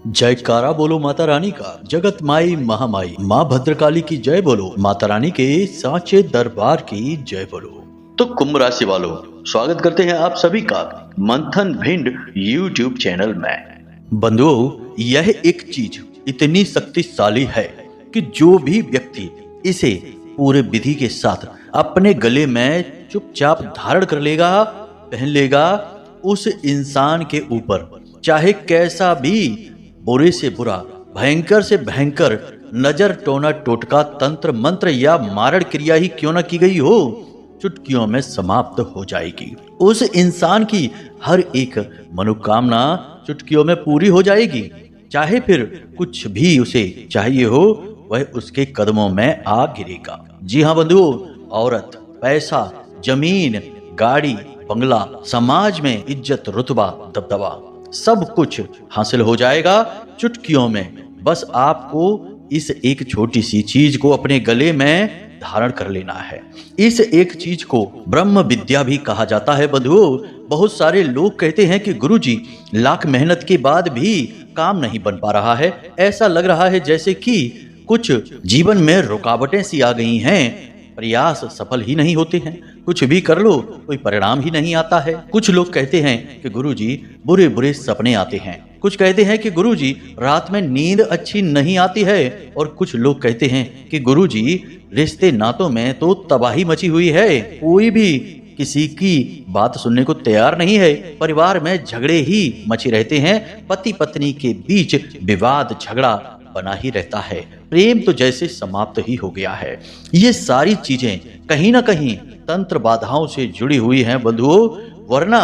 जयकारा बोलो माता रानी का, जगत माई महामाई माँ भद्रकाली की जय बोलो, माता रानी के सांचे दरबार की जय बोलो। तो कुंभ राशि वालों, स्वागत करते हैं आप सभी का मंथन भिंड YouTube चैनल में। बंधुओं, यह एक चीज इतनी शक्तिशाली है कि जो भी व्यक्ति इसे पूरे विधि के साथ अपने गले में चुपचाप धारण कर लेगा, पहन लेगा, उस इंसान के ऊपर चाहे कैसा भी बुरे से बुरा, भयंकर से भयंकर नजर, टोना, टोटका, तंत्र, मंत्र या मारण क्रिया ही क्यों न की गई हो, चुटकियों में समाप्त हो जाएगी। उस इंसान की हर एक मनोकामना चुटकियों में पूरी हो जाएगी। चाहे फिर कुछ भी उसे चाहिए हो, वह उसके कदमों में आ गिरेगा। जी हाँ बंधुओं, औरत, पैसा, जमीन, गाड़ी, बंगला, समाज में इज्जत, रुतबा, दबदबा, सब कुछ हासिल हो जाएगा चुटकियों में। बस आपको इस एक छोटी सी चीज को अपने गले में धारण कर लेना है। इस एक चीज को ब्रह्म विद्या भी कहा जाता है बंधुओं। बहुत सारे लोग कहते हैं कि गुरुजी, लाख मेहनत के बाद भी काम नहीं बन पा रहा है, ऐसा लग रहा है जैसे कि कुछ जीवन में रुकावटें सी आ गई हैं, प्रयास सफल ही नहीं होते हैं, कुछ भी कर लो कोई परिणाम ही नहीं आता है। कुछ लोग कहते हैं कि गुरुजी, बुरे बुरे सपने आते हैं। कुछ कहते हैं कि गुरुजी, रात में नींद अच्छी नहीं आती है। और कुछ लोग कहते हैं कि गुरुजी, रिश्ते नातों में तो तबाही मची हुई है, कोई भी किसी की बात सुनने को तैयार नहीं है, परिवार में झगड़े ही मचे रहते हैं, पति पत्नी के बीच विवाद झगड़ा बना ही रहता है, प्रेम तो जैसे समाप्त ही हो गया है। ये सारी चीजें कहीं ना कहीं तंत्र बाधाओं से जुड़ी हुई हैं बंधुओं, वरना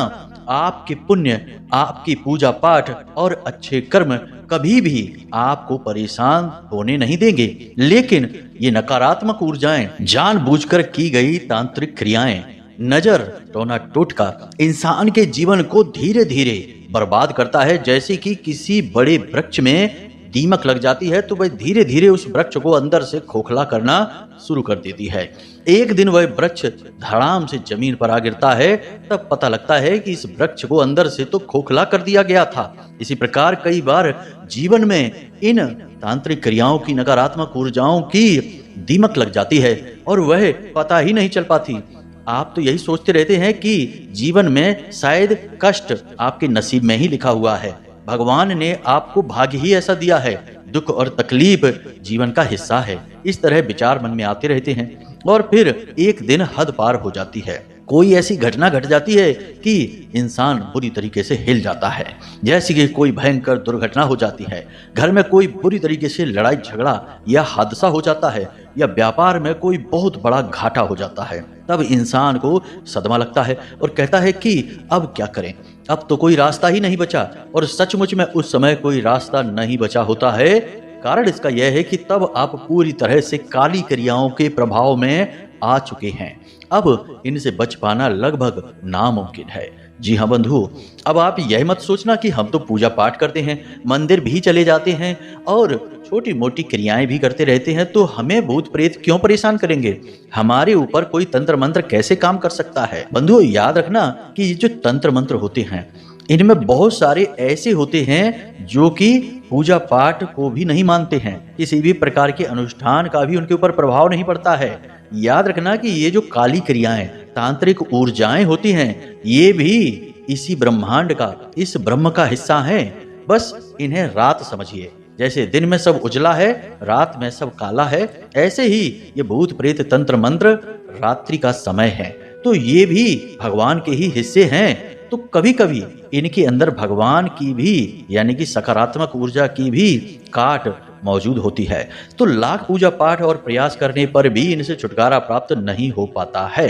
आपके पुण्य, आपकी पूजा पाठ और अच्छे कर्म कभी भी आपको परेशान होने नहीं देंगे। लेकिन ये नकारात्मक ऊर्जाएं, जानबूझकर की गई तांत्रिक क्रियाएं, नजर, टोना, टोटका इंसान के जीवन को धीरे धीरे बर्बाद करता है। जैसे कि किसी बड़े वृक्ष में दीमक लग जाती है तो वह धीरे धीरे उस वृक्ष को अंदर से खोखला करना शुरू कर देती है। एक दिन वह वृक्ष धड़ाम से जमीन पर आ गिरता है, तब पता लगता है कि इस वृक्ष को अंदर से तो खोखला कर दिया गया था। इसी प्रकार कई बार जीवन में इन तांत्रिक क्रियाओं की, नकारात्मक ऊर्जाओं की दीमक लग जाती है और वह पता ही नहीं चल पाती। आप तो यही सोचते रहते हैं कि जीवन में शायद कष्ट आपके नसीब में ही लिखा हुआ है, भगवान ने आपको भाग्य ही ऐसा दिया है, दुख और तकलीफ जीवन का हिस्सा है। इस तरह विचार मन में आते रहते हैं और फिर एक दिन हद पार हो जाती है। कोई ऐसी घटना घट जाती है कि इंसान बुरी तरीके से हिल जाता है, जैसे कि कोई भयंकर दुर्घटना हो जाती है, घर में कोई बुरी तरीके से लड़ाई झगड़ा या हादसा हो जाता है, या व्यापार में कोई बहुत बड़ा घाटा हो जाता है। तब इंसान को सदमा लगता है और कहता है कि अब क्या करें, अब तो कोई रास्ता ही नहीं बचा। और सचमुच में उस समय कोई रास्ता नहीं बचा होता है। कारण इसका यह है कि तब आप पूरी तरह से काली क्रियाओं के प्रभाव में आ चुके हैं। अब इनसे बच पाना लगभग नामुमकिन है। जी हाँ बंधु, अब आप यह मत सोचना कि हम तो पूजा पाठ करते हैं, मंदिर भी चले जाते हैं और छोटी मोटी क्रियाएं भी करते रहते हैं, तो हमें भूत प्रेत क्यों परेशान करेंगे, हमारे ऊपर कोई तंत्र मंत्र कैसे काम कर सकता है। बंधुओं, याद रखना कि ये जो तंत्र मंत्र होते हैं, इनमें बहुत सारे ऐसे होते हैं जो कि पूजा पाठ को भी नहीं मानते हैं, किसी भी प्रकार के अनुष्ठान का भी उनके ऊपर प्रभाव नहीं पड़ता है। याद रखना कि ये जो काली क्रियाएं, तांत्रिक ऊर्जाएं होती हैं, ये भी इसी ब्रह्मांड का, इस ब्रह्म का हिस्सा हैं। बस इन्हें रात समझिए। जैसे दिन में सब उजला है, रात में सब काला है, ऐसे ही ये भूत प्रेत तंत्र मंत्र रात्रि का समय है, तो ये भी भगवान के ही हिस्से हैं। तो कभी कभी इनके अंदर भगवान की भी, यानी कि सकारात्मक ऊर्जा की भी काट मौजूद होती है। तो लाख पूजा पाठ और प्रयास करने पर भी इनसे छुटकारा प्राप्त नहीं हो पाता है।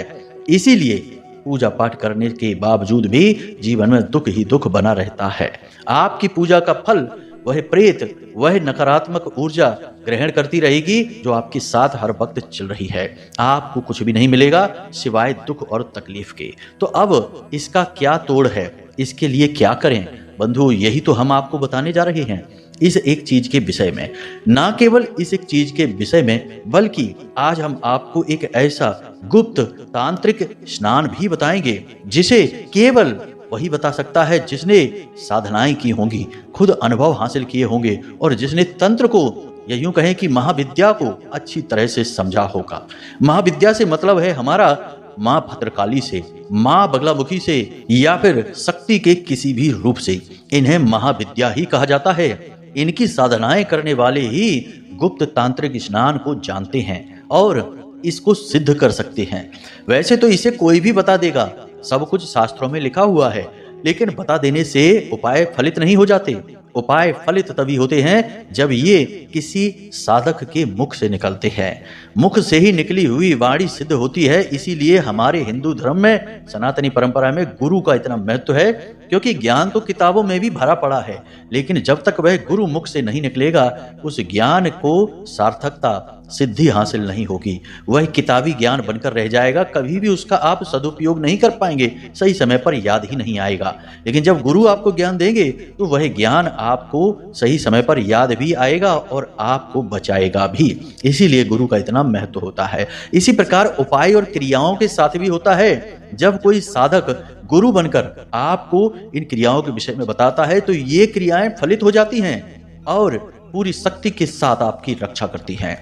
इसीलिए पूजा पाठ करने के बावजूद भी जीवन में दुख ही दुख बना रहता है। आपकी पूजा का फल वह प्रेत, वह नकारात्मक ऊर्जा ग्रहण करती रहेगी जो आपके साथ हर वक्त चल रही है। आपको कुछ भी नहीं मिलेगा सिवाय दुख और तकलीफ के। तो अब इसका क्या तोड़ है, इसके लिए क्या करें बंधु, यही तो हम आपको बताने जा रहे हैं इस एक चीज के विषय में। ना केवल इस एक चीज के विषय में, बल्कि आज हम आपको एक ऐसा गुप्त तांत्रिक स्नान भी बताएंगे जिसे केवल वही बता सकता है जिसने साधनाएं की होंगी, खुद अनुभव हासिल किए होंगे और जिसने तंत्र को या यूं कहें कि महाविद्या को अच्छी तरह से समझा होगा। महाविद्या से मतलब है हमारा माँ भद्रकाली से, माँ बगलामुखी से या फिर शक्ति के किसी भी रूप से। इन्हें महाविद्या ही कहा जाता है। इनकी साधनाएं करने वाले ही गुप्त तांत्रिक स्नान को जानते हैं और इसको सिद्ध कर सकते हैं। वैसे तो इसे कोई भी बता देगा, सब कुछ शास्त्रों में लिखा हुआ है, लेकिन बता देने से उपाय फलित नहीं हो जाते। उपाय फलित तभी होते हैं जब ये किसी साधक के मुख से निकलते हैं। मुख से ही निकली हुई वाणी सिद्ध होती है। इसीलिए हमारे हिंदू धर्म में, सनातनी परंपरा में गुरु का इतना महत्व है, क्योंकि ज्ञान तो किताबों में भी भरा पड़ा है, लेकिन जब तक वह गुरु मुख से नहीं निकलेगा उस ज्ञान को सार्थकता, सिद्धि हासिल नहीं होगी। वह किताबी ज्ञान बनकर रह जाएगा, कभी भी उसका आप सदुपयोग नहीं कर पाएंगे, सही समय पर याद ही नहीं आएगा। लेकिन जब गुरु आपको ज्ञान देंगे तो वह ज्ञान आपको सही समय पर याद भी आएगा और आपको बचाएगा भी। इसीलिए गुरु का इतना महत्व होता है। इसी प्रकार उपाय और क्रियाओं के साथ भी होता है। जब कोई साधक गुरु बनकर आपको इन क्रियाओं के विषय में बताता है तो ये क्रियाएं फलित हो जाती हैं और पूरी शक्ति के साथ आपकी रक्षा करती हैं।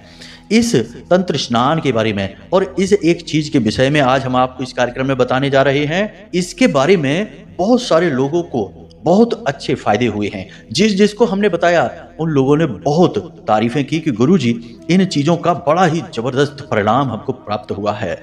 इस तंत्र स्नान के बारे में और इस एक चीज के विषय में आज हम आपको इस कार्यक्रम में बताने जा रहे हैं। इसके बारे में बहुत सारे लोगों को बहुत अच्छे फायदे हुए हैं। जिसको हमने बताया उन लोगों ने बहुत तारीफें की कि गुरुजी इन चीजों का बड़ा ही जबरदस्त परिणाम हमको प्राप्त हुआ है।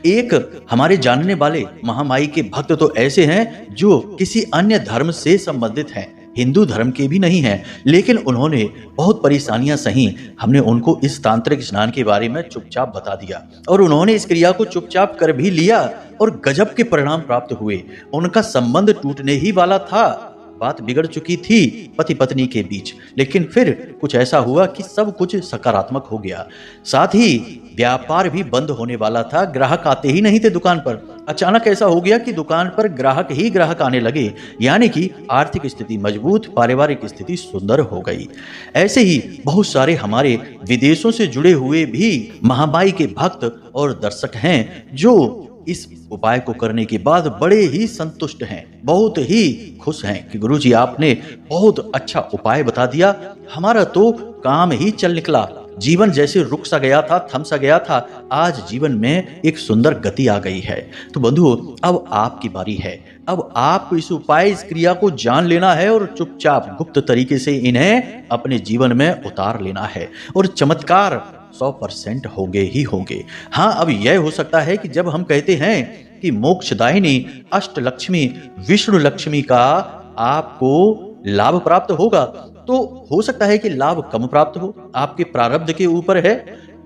एक हमारे जानने वाले महामाई के भक्त तो ऐसे हैं जो किसी अन्य धर्म से संबंधित हैं, हिंदू धर्म के भी नहीं हैं, लेकिन उन्होंने बहुत परेशानियां सही। हमने उनको इस तांत्रिक स्नान के बारे में चुपचाप बता दिया और उन्होंने इस क्रिया को चुपचाप कर भी लिया और गजब के परिणाम प्राप्त हुए। उनका संबंध टूटने ही वाला था, बात बिगड़ चुकी थी पति पत्नी के बीच, लेकिन फिर कुछ ऐसा हुआ कि सब कुछ सकारात्मक हो गया। साथ ही व्यापार भी बंद होने वाला था, ग्राहक आते ही नहीं थे दुकान पर। अचानक ऐसा हो गया कि दुकान पर ग्राहक ही ग्राहक आने लगे, यानी कि आर्थिक स्थिति मजबूत, पारिवारिक स्थिति सुंदर हो गई। ऐसे ही बहुत सारे हमारे विदेशों से जुड़े हुए भी महामाई के भक्त और दर्शक हैं जो इस उपाय को करने के बाद बड़े ही संतुष्ट हैं, बहुत ही खुश हैं कि गुरुजी आपने बहुत अच्छा उपाय बता दिया, हमारा तो काम ही चल निकला। जीवन जैसे रुक सा गया था, थम सा गया था, आज जीवन में एक सुंदर गति आ गई है। तो बंधुओं, अब आपकी बारी है। अब आपको इस उपाय, इस क्रिया को जान लेना है और चुपचाप गुप्त तरीके से इन्हें अपने जीवन में उतार लेना है और चमत्कार 100% होंगे ही होंगे। हाँ, अब यह हो सकता है कि जब हम कहते हैं कि मोक्षदायिनी अष्टलक्ष्मी विष्णु लक्ष्मी का आपको लाभ प्राप्त होगा, तो हो सकता है कि लाभ कम प्राप्त हो, आपके प्रारब्ध के ऊपर है।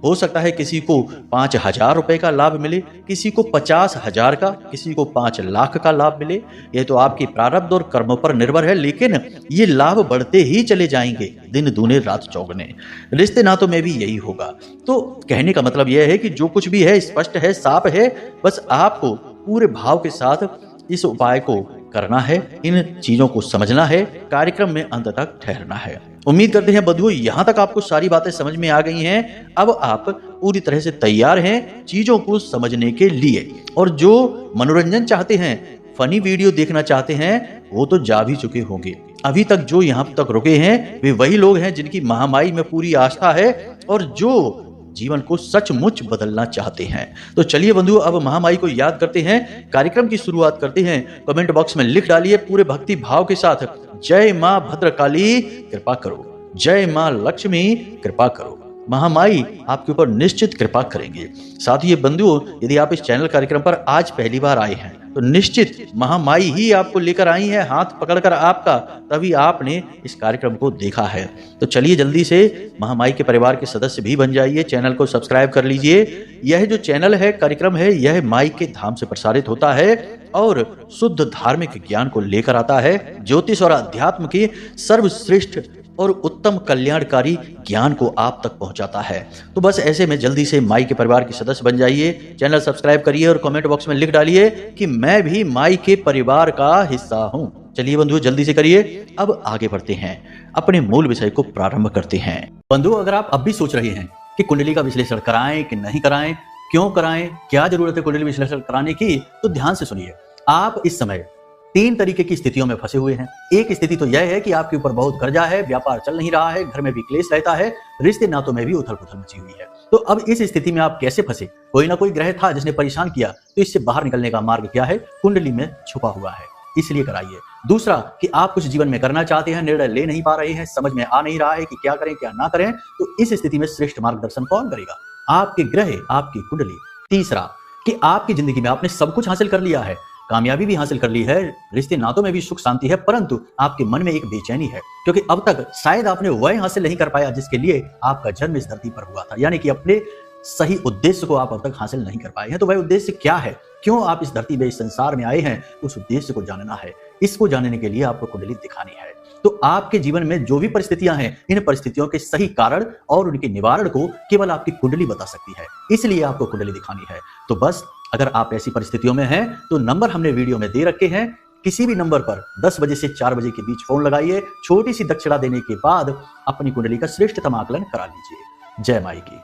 हो सकता है किसी को 5,000 रुपए का लाभ मिले, किसी को 50,000 का, किसी को 5 लाख का लाभ मिले। ये तो आपकी प्रारब्ध और कर्मों पर निर्भर है, लेकिन ये लाभ बढ़ते ही चले जाएंगे, दिन दूने रात चौगुने। रिश्ते नातों में भी यही होगा। तो कहने का मतलब यह है कि जो कुछ भी है स्पष्ट है, साफ है, बस आपको पूरे भाव के साथ इस उपाय को करना है, इन चीजों को समझना है, कार्यक्रम में अंत तक ठहरना है। उम्मीद करते हैं बंधुओं यहाँ तक आपको सारी बातें समझ में आ गई हैं। अब आप पूरी तरह से तैयार हैं चीजों को समझने के लिए। और जो मनोरंजन चाहते हैं, फनी वीडियो देखना चाहते हैं, वो तो जा भी चुके होंगे। अभी तक जो यहाँ तक रुके हैं वे वही लोग हैं जिनकी महामाई में पूरी आस्था है और जो जीवन को सचमुच बदलना चाहते हैं। तो चलिए बंधुओं, अब महामाई को याद करते हैं, कार्यक्रम की शुरुआत करते हैं। कमेंट बॉक्स में लिख डालिए पूरे भक्ति भाव के साथ, जय मां भद्रकाली कृपा करो, जय मां लक्ष्मी कृपा करो। महामाई आपके ऊपर निश्चित कृपा करेंगे। साथ ही बंधुओं, यदि आप इस चैनल कार्यक्रम पर आज पहली बार आए हैं तो निश्चित महामाई ही आपको लेकर आई है, हाथ पकड़कर आपका, तभी आपने इस कार्यक्रम को देखा है। तो चलिए जल्दी से महामाई के परिवार के सदस्य भी बन जाइए, चैनल को सब्सक्राइब कर लीजिए। यह जो चैनल है, कार्यक्रम है, यह माई के धाम से प्रसारित होता है और शुद्ध धार्मिक ज्ञान को लेकर आता है, ज्योतिष और अध्यात्म की सर्वश्रेष्ठ और उत्तम कल्याणकारी ज्ञान को आप तक पहुंचाता है। तो बस ऐसे में जल्दी से माई के परिवार के सदस्य बन जाइए, चैनल सब्सक्राइब करिए और कमेंट बॉक्स में लिख डालिए कि मैं भी माई के परिवार का हिस्सा हूं। चलिए बंधुओं, जल्दी से करिए। अब आगे बढ़ते हैं, अपने मूल विषय को प्रारंभ करते हैं। बंधुओं, अगर आप अब भी सोच रहे हैं कि कुंडली का विश्लेषण कराएं कि नहीं कराएं, क्यों कराएं, क्या जरूरत है कुंडली विश्लेषण कराने की, तो ध्यान से सुनिए। आप इस समय तीन तरीके की स्थितियों में फंसे हुए हैं। एक स्थिति तो यह है कि आपके ऊपर बहुत कर्जा है, व्यापार चल नहीं रहा है, घर में भी क्लेश रहता है, रिश्ते नातों में भी उथल पुथल मची हुई है। तो अब इस स्थिति में आप कैसे फंसे? कोई ना कोई ग्रह था जिसने परेशान किया, तो इससे बाहर निकलने का मार्ग क्या है? कुंडली में छुपा हुआ है, इसलिए कराइए। दूसरा कि आप कुछ जीवन में करना चाहते हैं, निर्णय ले नहीं पा रहे हैं, समझ में आ नहीं रहा है कि क्या करें क्या ना करें, तो इस स्थिति में श्रेष्ठ मार्गदर्शन कौन करेगा? आपके ग्रह, आपकी कुंडली। तीसरा कि आपकी जिंदगी में आपने सब कुछ हासिल कर लिया है, कामयाबी भी हासिल कर ली है, रिश्ते नातों में भी सुख शांति है, परंतु आपके मन में एक बेचैनी है, क्योंकि अब तक शायद आपने वह हासिल नहीं कर पाया जिसके लिए आपका जन्म इस धरती पर हुआ था। यानी कि अपने सही उद्देश्य को आप अब तक हासिल नहीं कर पाए हैं। तो वह उद्देश्य क्या है? क्यों आप इस धरती में, इस संसार में आए हैं? उस उद्देश्य को जानना है। इसको जानने के लिए आपको कुंडली दिखानी है। तो आपके जीवन में जो भी परिस्थितियां हैं, इन परिस्थितियों के सही कारण और उनके निवारण को केवल आपकी कुंडली बता सकती है, इसलिए आपको कुंडली दिखानी है। तो बस अगर आप ऐसी परिस्थितियों में हैं तो नंबर हमने वीडियो में दे रखे हैं, किसी भी नंबर पर 10 बजे से 4 बजे के बीच फोन लगाइए, छोटी सी दक्षिणा देने के बाद अपनी कुंडली का श्रेष्ठतम आकलन करा लीजिए। जय माई की।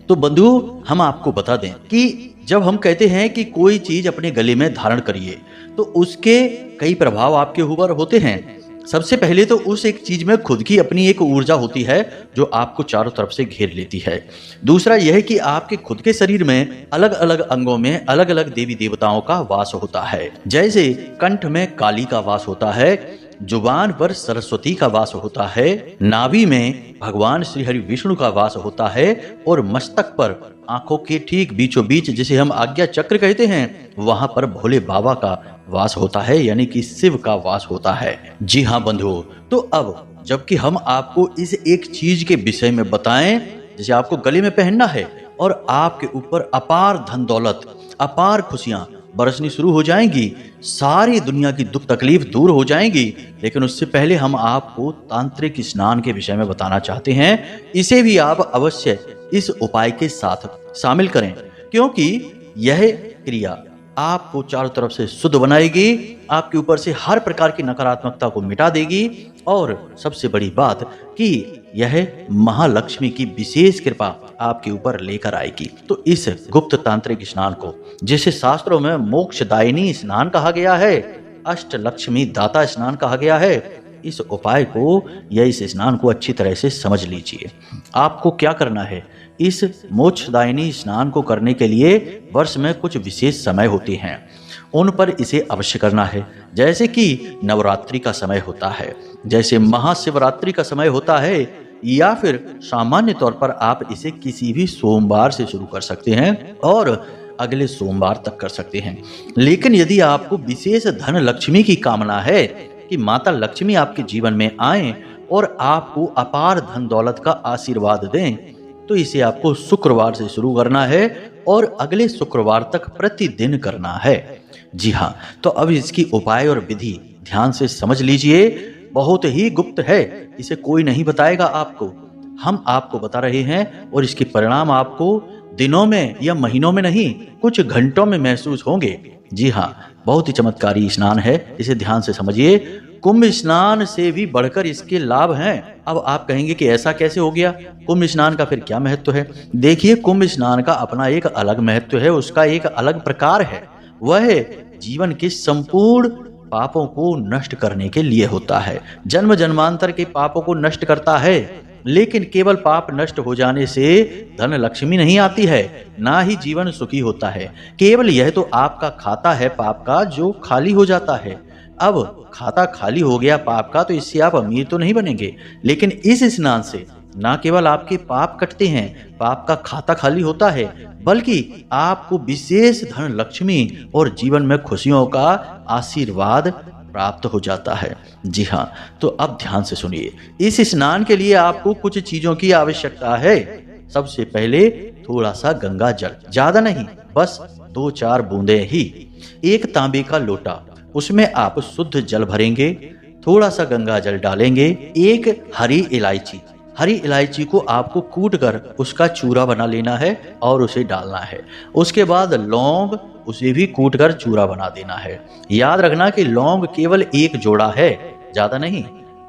तो बंधु, हम आपको बता दें कि जब हम कहते हैं कि कोई चीज अपने गले में धारण करिए, तो उसके कई प्रभाव आपके ऊपर होते हैं। सबसे पहले तो उस एक चीज में खुद की अपनी एक ऊर्जा होती है जो आपको चारों तरफ से घेर लेती है। दूसरा यह कि आपके खुद के शरीर में अलग अलग अंगों में अलग अलग देवी देवताओं का वास होता है। जैसे कंठ में काली का वास होता है, जुबान पर सरस्वती का वास होता है, नाभि में भगवान श्री हरि विष्णु का वास होता है, और मस्तक पर आंखों के ठीक बीचों बीच, जिसे हम आज्ञा चक्र कहते हैं, वहां पर भोले बाबा का वास होता है, यानी कि शिव का वास होता है। जी हाँ बंधुओं, तो अब जबकि हम आपको इस एक चीज के विषय में बताएं, जिसे आपको गले में पहनना है, और आपके ऊपर अपार धन दौलत, अपार खुशियां बरसनी शुरू हो जाएंगी, सारी दुनिया की दुख तकलीफ दूर हो जाएंगी। लेकिन उससे पहले हम आपको तांत्रिक स्नान के विषय में बताना चाहते हैं। इसे भी आप अवश्य इस उपाय के साथ शामिल करें, क्योंकि यह क्रिया आपको चारों तरफ से शुद्ध बनाएगी, आपके ऊपर से हर प्रकार की नकारात्मकता को मिटा देगी, और सबसे बड़ी बात कि यह महालक्ष्मी की विशेष कृपा आपके ऊपर लेकर आएगी। तो इस गुप्त तांत्रिक स्नान को, जिसे शास्त्रों में मोक्षदायिनी स्नान कहा गया है, अष्टलक्ष्मी दाता स्नान कहा गया है, इस उपाय को या इस स्नान को अच्छी तरह से समझ लीजिए। आपको क्या करना है? इस मोक्षदायिनी स्नान को करने के लिए वर्ष में कुछ विशेष समय होते हैं, उन पर इसे अवश्य करना है। जैसे कि नवरात्रि का समय होता है, जैसे महाशिवरात्रि का समय होता है, या फिर सामान्य तौर पर आप इसे किसी भी सोमवार से शुरू कर सकते हैं और अगले सोमवार तक कर सकते हैं। लेकिन यदि आपको विशेष धन लक्ष्मी की कामना है कि माता लक्ष्मी आपके जीवन में आए और आपको अपार धन दौलत का आशीर्वाद दें, तो इसे आपको शुक्रवार से शुरू करना है और अगले शुक्रवार तक प्रतिदिन करना है। जी हाँ, तो अब इसकी उपाय और विधि ध्यान से समझ लीजिए। बहुत ही गुप्त है, इसे कोई नहीं बताएगा आपको, हम आपको बता रहे हैं, और इसके परिणाम आपको दिनों में या महीनों में नहीं, कुछ घंटों में महसूस होंगे। जी हाँ, बहुत ही चमत्कारी स्नान है, इसे ध्यान से समझिए। कुंभ स्नान से भी बढ़कर इसके लाभ हैं। अब आप कहेंगे कि ऐसा कैसे हो गया? कुंभ स्नान का फिर क्या महत्व है? देखिए, कुंभ स्नान का अपना एक अलग महत्व है, उसका एक अलग प्रकार है। वह जीवन के संपूर्ण पापों को नष्ट करने के लिए होता है, जन्म जन्मांतर के पापों को नष्ट करता है। लेकिन केवल पाप नष्ट हो जाने से धन लक्ष्मी नहीं आती है, ना ही जीवन सुखी होता है। केवल यह तो आपका खाता है पाप का, जो खाली हो जाता है। अब खाता खाली हो गया पाप का, तो इससे आप अमीर तो नहीं बनेंगे, लेकिन इस स्नान से ना केवल आपके पाप कटते हैं, पाप का खाता खाली होता है, बल्कि आपको विशेष धन लक्ष्मी और जीवन में खुशियों का आशीर्वाद प्राप्त हो जाता है। जी हाँ, तो अब ध्यान से सुनिए। इस स्नान के लिए आपको कुछ चीजों की आवश्यकता है। सबसे पहले थोड़ा सा गंगा जल, ज्यादा नहीं, बस 2-4 बूंदे ही। एक तांबे का लोटा, उसमें आप शुद्ध जल भरेंगे, थोड़ा सा गंगा जल डालेंगे। एक हरी इलायची, हरी इलायची को आपको कूट कर उसका चूरा बना लेना है और उसे डालना है। उसके बाद लौंग, उसे भी कूट कर चूरा बना देना है। याद रखना कि लौंग केवल एक जोड़ा है, ज्यादा नहीं।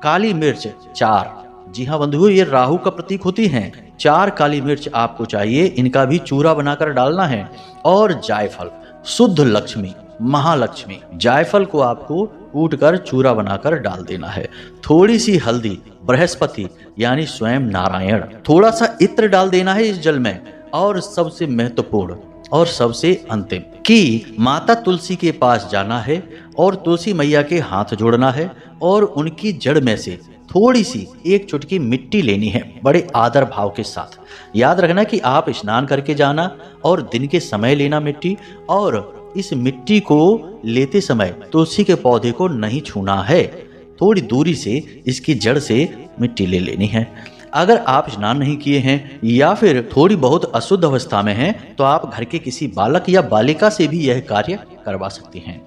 काली मिर्च 4, जी हाँ बंधुओं, ये राहु का प्रतीक होती हैं। 4 काली मिर्च आपको चाहिए, इनका भी चूरा बनाकर डालना है। और जायफल, शुद्ध लक्ष्मी, महालक्ष्मी, जायफल को आपको कूटकर चूरा बनाकर डाल देना है। थोड़ी सी हल्दी, बृहस्पति यानी स्वयं नारायण, थोड़ा सा इत्र डाल देना है इस जल में। और सबसे महत्वपूर्ण और सबसे अंतिम कि माता तुलसी के पास जाना है और तुलसी मैया के हाथ जोड़ना है और उनकी जड़ में से थोड़ी सी एक चुटकी मिट्टी लेनी है बड़े आदर भाव के साथ। याद रखना कि आप स्नान करके जाना और दिन के समय लेना मिट्टी, और इस मिट्टी को लेते समय तुलसी के पौधे को नहीं छूना है, थोड़ी दूरी से इसकी जड़ से मिट्टी ले लेनी है। अगर आप स्नान नहीं किए हैं या फिर थोड़ी बहुत अशुद्ध अवस्था में हैं तो आप घर के किसी बालक या बालिका से भी यह कार्य करवा सकते हैं।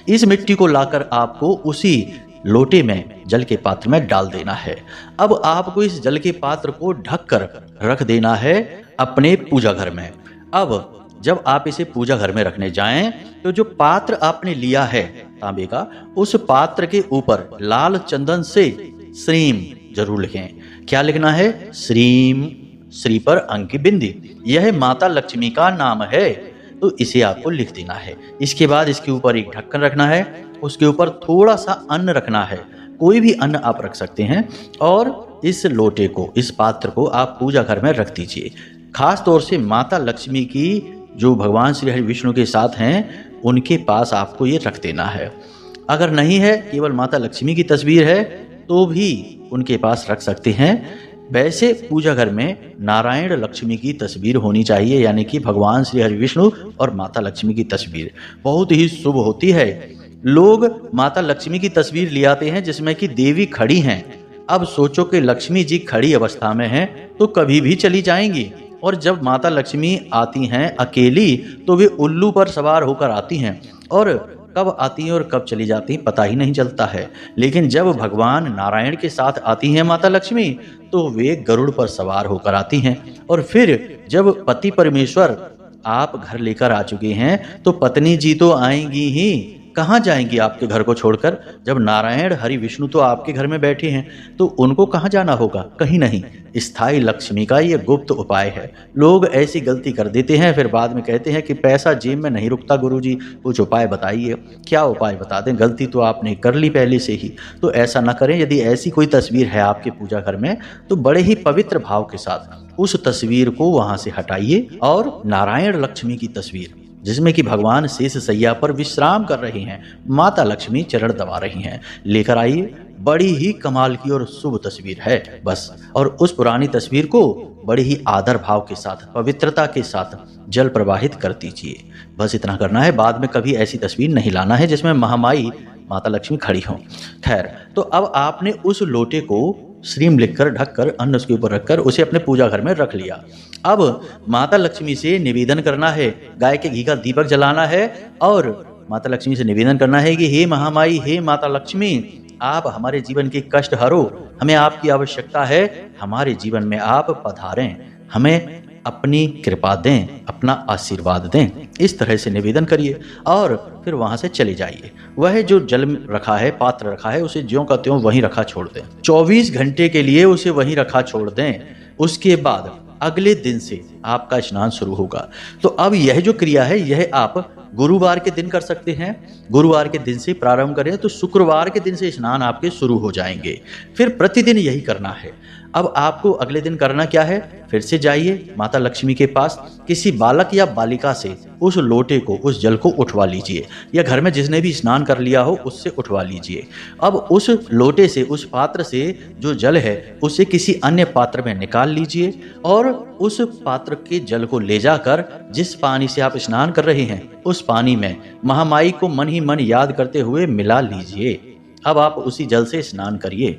इस मिट्टी को लाकर आपको उसी लोटे में जल के पात्र में डाल देना है। अब आपको इस जल के पात्र को ढक कर रख देना है अपने पूजा घर में। अब जब आप इसे पूजा घर में रखने जाएं तो जो पात्र आपने लिया है तांबे का, उस पात्र के ऊपर लाल चंदन से श्रीम जरूर लिखें। क्या लिखना है? श्रीम, श्री पर अंक की बिंदी। यह माता लक्ष्मी का नाम है, तो इसे आपको लिख देना है। इसके बाद इसके ऊपर एक ढक्कन रखना है, उसके ऊपर थोड़ा सा अन्न रखना है, कोई भी अन्न आप रख सकते हैं, और इस लोटे को, इस पात्र को आप पूजा घर में रख दीजिए। खास तौर से माता लक्ष्मी की जो भगवान श्री हरि विष्णु के साथ हैं उनके पास आपको ये रख देना है। अगर नहीं है, केवल माता लक्ष्मी की तस्वीर है, तो भी उनके पास रख सकते हैं। वैसे पूजा घर में नारायण लक्ष्मी की तस्वीर होनी चाहिए, यानी कि भगवान श्री हरि विष्णु और माता लक्ष्मी की तस्वीर बहुत ही शुभ होती है। लोग माता लक्ष्मी की तस्वीर ले आते हैं जिसमें कि देवी खड़ी हैं। अब सोचो कि लक्ष्मी जी खड़ी अवस्था में हैं तो कभी भी चली जाएंगी, और जब माता लक्ष्मी आती हैं अकेली तो वे उल्लू पर सवार होकर आती हैं, और कब आती हैं और कब चली जाती हैं पता ही नहीं चलता है। लेकिन जब भगवान नारायण के साथ आती हैं माता लक्ष्मी तो वे गरुड़ पर सवार होकर आती हैं। और फिर जब पति परमेश्वर आप घर लेकर आ चुके हैं तो पत्नी जी तो आएंगी ही, कहाँ जाएंगी आपके घर को छोड़कर? जब नारायण हरि विष्णु तो आपके घर में बैठे हैं तो उनको कहाँ जाना होगा? कहीं नहीं। स्थायी लक्ष्मी का ये गुप्त उपाय है। लोग ऐसी गलती कर देते हैं, फिर बाद में कहते हैं कि पैसा जेब में नहीं रुकता गुरुजी, कुछ उपाय बताइए। क्या उपाय बता दें? गलती तो आपने कर ली पहले से ही, तो ऐसा ना करें। यदि ऐसी कोई तस्वीर है आपके पूजा घर में तो बड़े ही पवित्र भाव के साथ उस तस्वीर को वहां से हटाइए और नारायण लक्ष्मी की तस्वीर, जिसमें कि भगवान शेष सैया पर विश्राम कर रहे हैं, माता लक्ष्मी चरण दबा रही हैं, लेकर आइए। बड़ी ही कमाल की और शुभ तस्वीर है बस। और उस पुरानी तस्वीर को बड़ी ही आदर भाव के साथ, पवित्रता के साथ जल प्रवाहित कर दीजिए। बस इतना करना है। बाद में कभी ऐसी तस्वीर नहीं लाना है जिसमें महामाई माता लक्ष्मी खड़ी हों। खैर, तो अब आपने उस लोटे को श्रीम लिखकर, ढककर, अन्न उसके ऊपर रखकर उसे अपने पूजा घर में रख लिया। अब माता लक्ष्मी से निवेदन करना है, गाय के घी का दीपक जलाना है और माता लक्ष्मी से निवेदन करना है कि हे महामाई, हे माता लक्ष्मी, आप हमारे जीवन के कष्ट हरो, हमें आपकी आवश्यकता है, हमारे जीवन में आप पधारें, हमें अपनी कृपा दें, अपना आशीर्वाद दें। इस तरह से निवेदन करिए और फिर वहां से चले जाइए। वह जो जल रखा है, पात्र रखा है, उसे ज्यों का त्यों वहीं रखा छोड़ दें। 24 घंटे के लिए उसे वहीं रखा छोड़ दें। उसके बाद अगले दिन से आपका स्नान शुरू होगा। तो अब यह जो क्रिया है यह आप गुरुवार के दिन कर सकते हैं। गुरुवार के दिन से प्रारंभ करें तो शुक्रवार के दिन से स्नान आपके शुरू हो जाएंगे। फिर प्रतिदिन यही करना है। अब आपको अगले दिन करना क्या है? फिर से जाइए माता लक्ष्मी के पास, किसी बालक या बालिका से उस लोटे को, उस जल को उठवा लीजिए, या घर में जिसने भी स्नान कर लिया हो उससे उठवा लीजिए। अब उस लोटे से, उस पात्र से जो जल है उसे किसी अन्य पात्र में निकाल लीजिए और उस पात्र के जल को ले जाकर जिस पानी से आप स्नान कर रहे हैं उस पानी में महामाई को मन ही मन याद करते हुए मिला लीजिए। अब आप उसी जल से स्नान करिए।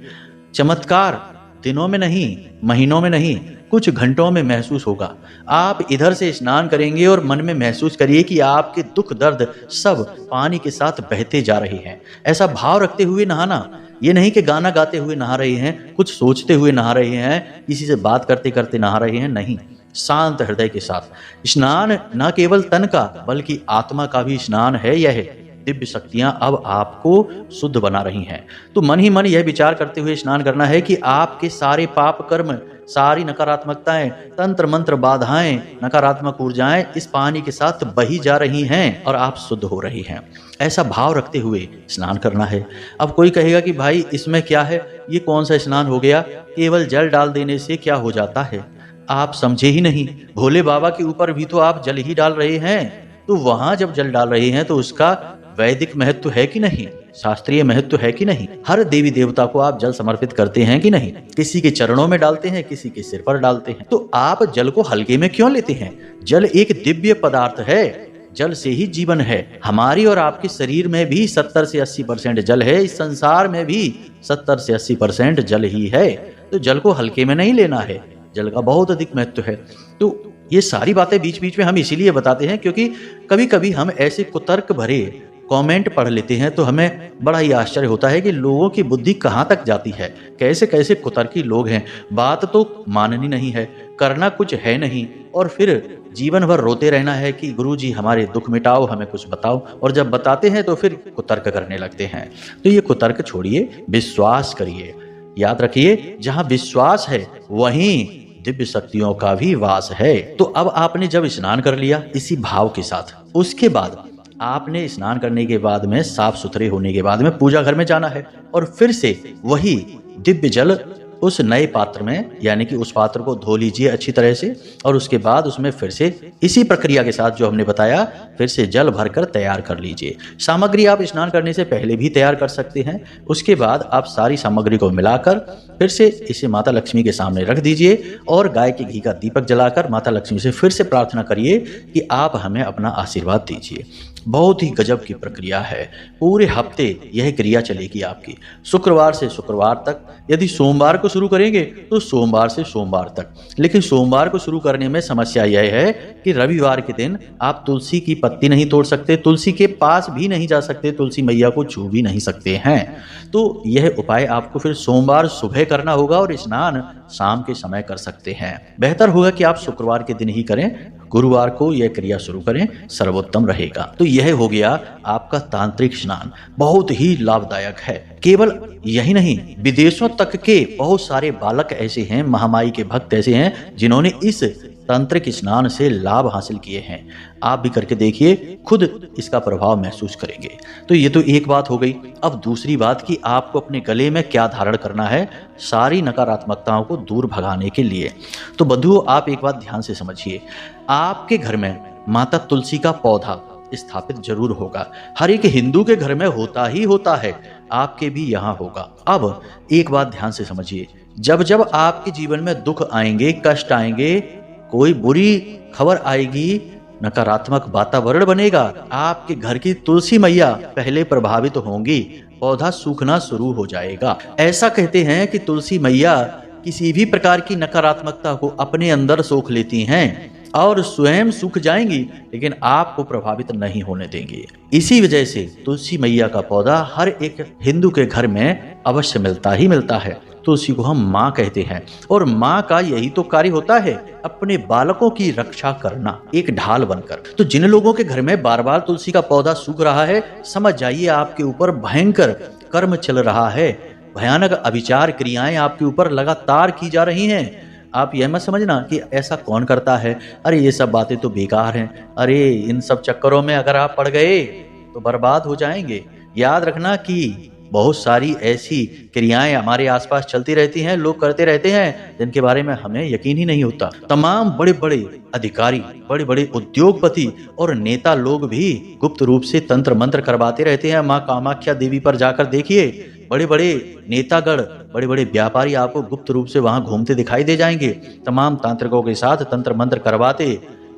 चमत्कार दिनों में नहीं, महीनों में नहीं, कुछ घंटों में महसूस होगा। आप इधर से स्नान करेंगे और मन में महसूस करिए कि आपके दुख दर्द सब पानी के साथ बहते जा रहे हैं। ऐसा भाव रखते हुए नहाना, ये नहीं कि गाना गाते हुए नहा रहे हैं, कुछ सोचते हुए नहा रहे हैं, किसी से बात करते करते नहा रहे हैं, नहीं। शांत हृदय के साथ स्नान न केवल तन का बल्कि आत्मा का भी स्नान है। यह दिव्य शक्तियां अब आपको शुद्ध बना रही हैं। तो मन ही मन यह विचार करते हुए स्नान करना है कि आपके सारे पाप कर्म सारी नकारात्मकताएं, तंत्र मंत्र, बाधाएं, नकारात्मक ऊर्जाएं इस पानी के साथ बही जा रही हैं और आप शुद्ध हो रही हैं। ऐसा भाव रखते हुए स्नान करना है। अब कोई कहेगा कि भाई इसमें क्या है, ये कौन सा स्नान हो गया, केवल जल डाल देने से क्या हो जाता है? आप समझे ही नहीं। भोले बाबा के ऊपर भी तो आप जल ही डाल रहे हैं, तो वहां जब जल डाल रहे हैं तो उसका वैदिक महत्व है कि नहीं, शास्त्रीय महत्व है कि नहीं? हर देवी देवता को आप जल समर्पित करते हैं कि नहीं? किसी के चरणों में डालते हैं, किसी के सिर पर डालते हैं। तो आप जल को हल्के में क्यों लेते हैं? जल एक दिव्य पदार्थ है, जल से ही जीवन है। हमारी और आपके शरीर में भी 70 से 80% जल है, इस संसार में भी 70 से 80% जल ही है। तो जल को हल्के में नहीं लेना है, जल का बहुत अधिक महत्व है। तो ये सारी बातें बीच बीच में हम इसीलिए बताते हैं क्योंकि कभी कभी हम ऐसे कुतर्क भरे कमेंट पढ़ लेते हैं तो हमें बड़ा ही आश्चर्य होता है कि लोगों की बुद्धि कहाँ तक जाती है, कैसे कैसे कुतर्की लोग हैं। बात तो माननी नहीं है, करना कुछ है नहीं, और फिर जीवन भर रोते रहना है कि गुरुजी हमारे दुख मिटाओ, हमें कुछ बताओ, और जब बताते हैं तो फिर कुतर्क करने लगते हैं। तो ये कुतर्क छोड़िए, विश्वास करिए। याद रखिए, जहां विश्वास है वहीं दिव्य शक्तियों का भी वास है। तो अब आपने जब स्नान कर लिया इसी भाव के साथ, उसके बाद आपने स्नान करने के बाद में, साफ सुथरे होने के बाद में पूजा घर में जाना है और फिर से वही दिव्य जल उस नए पात्र में, यानी कि उस पात्र को धो लीजिए अच्छी तरह से, और उसके बाद उसमें फिर से इसी प्रक्रिया के साथ जो हमने बताया, फिर से जल भरकर तैयार कर लीजिए। सामग्री आप स्नान करने से पहले भी तैयार कर सकते हैं। उसके बाद आप सारी सामग्री को मिलाकर फिर से इसे माता लक्ष्मी के सामने रख दीजिए और गाय के घी का दीपक जलाकर माता लक्ष्मी से फिर से प्रार्थना करिए कि आप हमें अपना आशीर्वाद दीजिए। बहुत ही गजब की प्रक्रिया है। पूरे हफ्ते यह क्रिया चलेगी आपकी, शुक्रवार से शुक्रवार तक। यदि सोमवार को शुरू करेंगे तो सोमवार से सोमवार तक। लेकिन सोमवार को शुरू करने में समस्या यह है कि रविवार के दिन आप तुलसी की पत्ती नहीं तोड़ सकते, तुलसी के पास भी नहीं जा सकते, तुलसी मैया को छू भी नहीं सकते हैं। तो यह उपाय आपको फिर सोमवार सुबह करना होगा और स्नान शाम के समय कर सकते हैं। बेहतर होगा कि आप शुक्रवार के दिन ही करें, गुरुवार को यह क्रिया शुरू करें, सर्वोत्तम रहेगा। तो यह हो गया आपका तांत्रिक स्नान, बहुत ही लाभदायक है। केवल यही नहीं, विदेशों तक के बहुत सारे बालक ऐसे हैं, महामाई के भक्त ऐसे हैं जिन्होंने इस तांत्रिक स्नान से लाभ हासिल किए हैं। आप भी करके देखिए, खुद इसका प्रभाव महसूस करेंगे। तो ये तो एक बात हो गई। अब दूसरी बात कि आपको अपने गले में क्या धारण करना है सारी नकारात्मकताओं को दूर भगाने के लिए। तो बंधुओं, आप एक बात ध्यान से समझिए, आपके घर में माता तुलसी का पौधा स्थापित जरूर होगा। हर एक हिंदू के घर में होता ही होता है, आपके भी यहाँ होगा। अब एक बात ध्यान से समझिए, जब जब आपके जीवन में दुख आएंगे, कष्ट आएंगे, कोई बुरी खबर आएगी, नकारात्मक वातावरण बनेगा, आपके घर की तुलसी मैया पहले प्रभावित होंगी, पौधा सूखना शुरू हो जाएगा। ऐसा कहते हैं कि तुलसी मैया किसी भी प्रकार की नकारात्मकता को अपने अंदर सोख लेती हैं और स्वयं सूख जाएंगी, लेकिन आपको प्रभावित नहीं होने देंगी। इसी वजह से तुलसी मैया का पौधा हर एक हिंदू के घर में अवश्य मिलता ही मिलता है। तुलसी को हम माँ कहते हैं और माँ का यही तो कार्य होता है, अपने बालकों की रक्षा करना, एक ढाल बनकर। तो जिन लोगों के घर में बार बार तुलसी का पौधा सूख रहा है, समझ जाइए आपके ऊपर भयंकर कर्म चल रहा है, भयानक अभिचार क्रियाएं आपके ऊपर लगातार की जा रही हैं। आप यह मत समझना कि ऐसा कौन करता है, अरे ये सब बातें तो बेकार हैं, अरे इन सब चक्करों में अगर आप पड़ गए तो बर्बाद हो जाएंगे। याद रखना कि बहुत सारी ऐसी क्रियाएं हमारे आसपास चलती रहती हैं, लोग करते रहते हैं, जिनके बारे में हमें यकीन ही नहीं होता। तमाम बड़े बड़े अधिकारी, बड़े बड़े उद्योगपति और नेता लोग भी गुप्त रूप से तंत्र मंत्र करवाते रहते हैं। माँ कामाख्या देवी पर जाकर देखिए, बड़े बड़े नेतागण, बड़े बड़े व्यापारी आपको गुप्त रूप से वहां घूमते दिखाई दे जाएंगे। तमाम तांत्रिकों के साथ तंत्र मंत्र करवाते,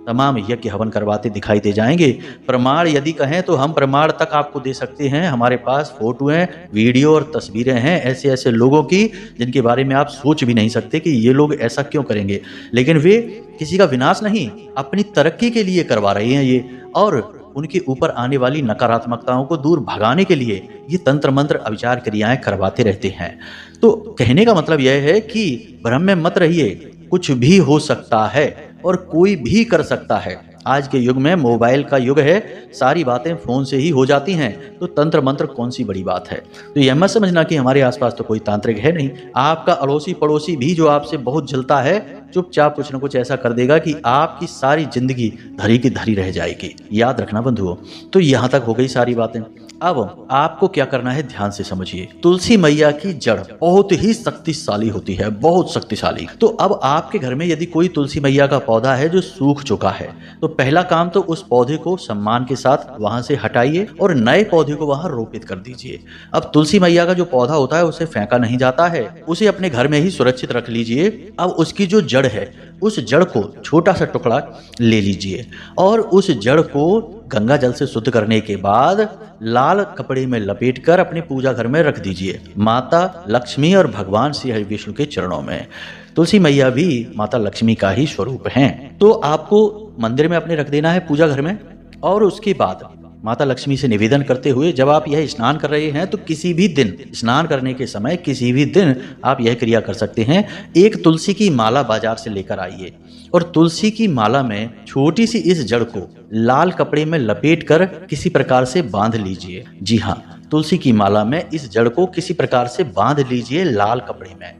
तमाम यज्ञ हवन करवाते दिखाई दे जाएंगे। प्रमाण यदि कहें तो हम प्रमाण तक आपको दे सकते हैं। हमारे पास फोटोएं, वीडियो और तस्वीरें हैं ऐसे ऐसे लोगों की जिनके बारे में आप सोच भी नहीं सकते कि ये लोग ऐसा क्यों करेंगे, लेकिन वे किसी का विनाश नहीं, अपनी तरक्की के लिए करवा रहे हैं ये, और उनके ऊपर आने वाली नकारात्मकताओं को दूर भगाने के लिए ये तंत्र मंत्र अभिचार क्रियाएं करवाते रहते हैं। तो कहने का मतलब यह है कि भ्रम में मत रहिए, कुछ भी हो सकता है और कोई भी कर सकता है। आज के युग में मोबाइल का युग है, सारी बातें फोन से ही हो जाती हैं, तो तंत्र मंत्र कौन सी बड़ी बात है। तो यह मत समझना कि हमारे आसपास तो कोई तांत्रिक है नहीं। आपका अड़ोसी पड़ोसी भी जो आपसे बहुत जलता है, चुपचाप कुछ न कुछ ऐसा कर देगा कि आपकी सारी जिंदगी धरी की धरी रह जाएगी। याद रखना बंधुओं। तो यहाँ तक हो गई सारी बातें। अब आपको क्या करना है, ध्यान से समझिए। तुलसी मैया की जड़ बहुत ही शक्तिशाली होती है, बहुत शक्तिशाली। तो अब आपके घर में यदि कोई तुलसी मैया का पौधा है जो सूख चुका है, तो पहला काम तो उस पौधे को सम्मान के साथ वहां से हटाइए और नए पौधे को वहां रोपित कर दीजिए। अब तुलसी मैया का जो पौधा होता है उसे फेंका नहीं जाता है, उसे अपने घर में ही सुरक्षित रख लीजिए। अब उसकी जो जड़ है, उस जड़ को छोटा सा टुकड़ा ले लीजिए और उस जड़ को गंगा जल से शुद्ध करने के बाद लाल कपड़े में लपेटकर अपने पूजा घर में रख दीजिए, माता लक्ष्मी और भगवान श्री हरि विष्णु के चरणों में। तुलसी मैया भी माता लक्ष्मी का ही स्वरूप हैं। तो आपको मंदिर में अपने रख देना है, पूजा घर में। और उसके बाद माता लक्ष्मी से निवेदन करते हुए जब आप यह स्नान कर रहे हैं, तो किसी भी दिन स्नान करने के समय किसी भी दिन आप यह क्रिया कर सकते हैं। एक तुलसी की माला बाजार से लेकर आइए और तुलसी की माला में छोटी सी इस जड़ को लाल कपड़े में लपेटकर किसी प्रकार से बांध लीजिए। जी हाँ, तुलसी की माला में इस जड़ को किसी प्रकार से बांध लीजिए लाल कपड़े में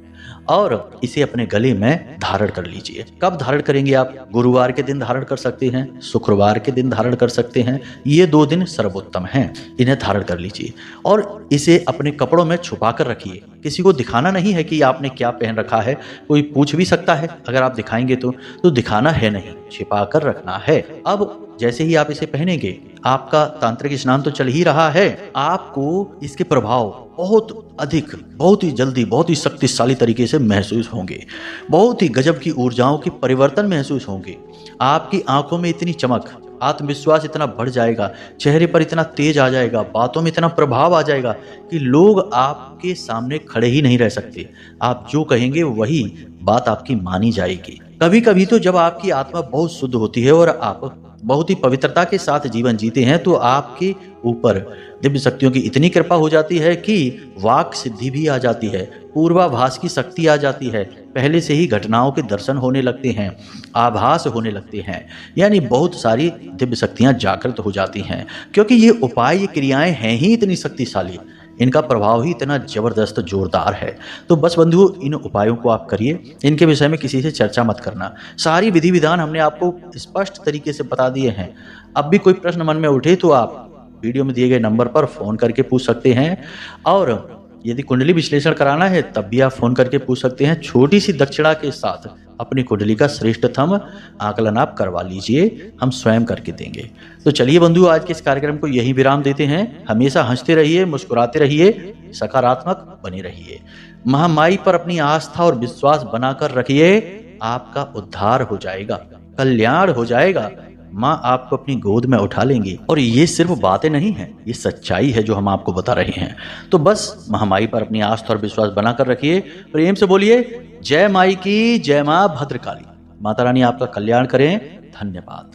और इसे अपने गले में धारण कर लीजिए। कब धारण करेंगे आप? गुरुवार के दिन धारण कर सकते हैं, शुक्रवार के दिन धारण कर सकते हैं। ये 2 दिन सर्वोत्तम हैं, इन्हें धारण कर लीजिए और इसे अपने कपड़ों में छुपा कर रखिए। किसी को दिखाना नहीं है कि आपने क्या पहन रखा है। कोई पूछ भी सकता है अगर आप दिखाएंगे तो दिखाना है नहीं, छिपा कर रखना है। अब जैसे ही आप इसे पहनेंगे, आपका तांत्रिक स्नान तो चल ही रहा है, आपको इसके प्रभाव बहुत अधिक, बहुत ही जल्दी, बहुत ही शक्तिशाली तरीके से महसूस होंगे। बहुत ही गजब की ऊर्जाओं के परिवर्तन महसूस होंगे। आपकी आंखों में इतनी चमक, आत्मविश्वास इतना बढ़ जाएगा, चेहरे पर इतना तेज आ जाएगा, बातों में इतना प्रभाव आ जाएगा कि लोग आपके सामने खड़े ही नहीं रह सकते। आप जो कहेंगे वही बात आपकी मानी जाएगी। कभी कभी तो जब आपकी आत्मा बहुत शुद्ध होती है और आप बहुत ही पवित्रता के साथ जीवन जीते हैं, तो आपके ऊपर दिव्य शक्तियों की इतनी कृपा हो जाती है कि वाक सिद्धि भी आ जाती है, पूर्वाभास की शक्ति आ जाती है, पहले से ही घटनाओं के दर्शन होने लगते हैं, आभास होने लगते हैं, यानी बहुत सारी दिव्य शक्तियां जागृत हो जाती हैं। क्योंकि ये उपाय, ये क्रियाएं हैं ही इतनी शक्तिशाली, इनका प्रभाव ही इतना जबरदस्त, जोरदार है। तो बस बंधु, इन उपायों को आप करिए, इनके विषय में किसी से चर्चा मत करना। सारी विधि विधान हमने आपको स्पष्ट तरीके से बता दिए हैं। अब भी कोई प्रश्न मन में उठे तो आप वीडियो में दिए गए नंबर पर फोन करके पूछ सकते हैं और यदि कुंडली विश्लेषण कराना है तब भी आप फोन करके पूछ सकते हैं। छोटी सी दक्षिणा के साथ अपनी कुंडली का श्रेष्ठतम आकलन आप करवा लीजिए, हम स्वयं करके देंगे। तो चलिए बंधु, आज के इस कार्यक्रम को यहीं विराम देते हैं। हमेशा हंसते रहिए, मुस्कुराते रहिए, सकारात्मक बने रहिए। महामाई पर अपनी आस्था और विश्वास बनाकर रखिए, आपका उद्धार हो जाएगा, कल्याण हो जाएगा। माँ आपको अपनी गोद में उठा लेंगी। और ये सिर्फ बातें नहीं हैं, ये सच्चाई है जो हम आपको बता रहे हैं। तो बस महामाई पर अपनी आस्था और विश्वास बनाकर रखिए। प्रेम से बोलिए जय माई की, जय माँ भद्रकाली। माता रानी आपका कल्याण करें। धन्यवाद।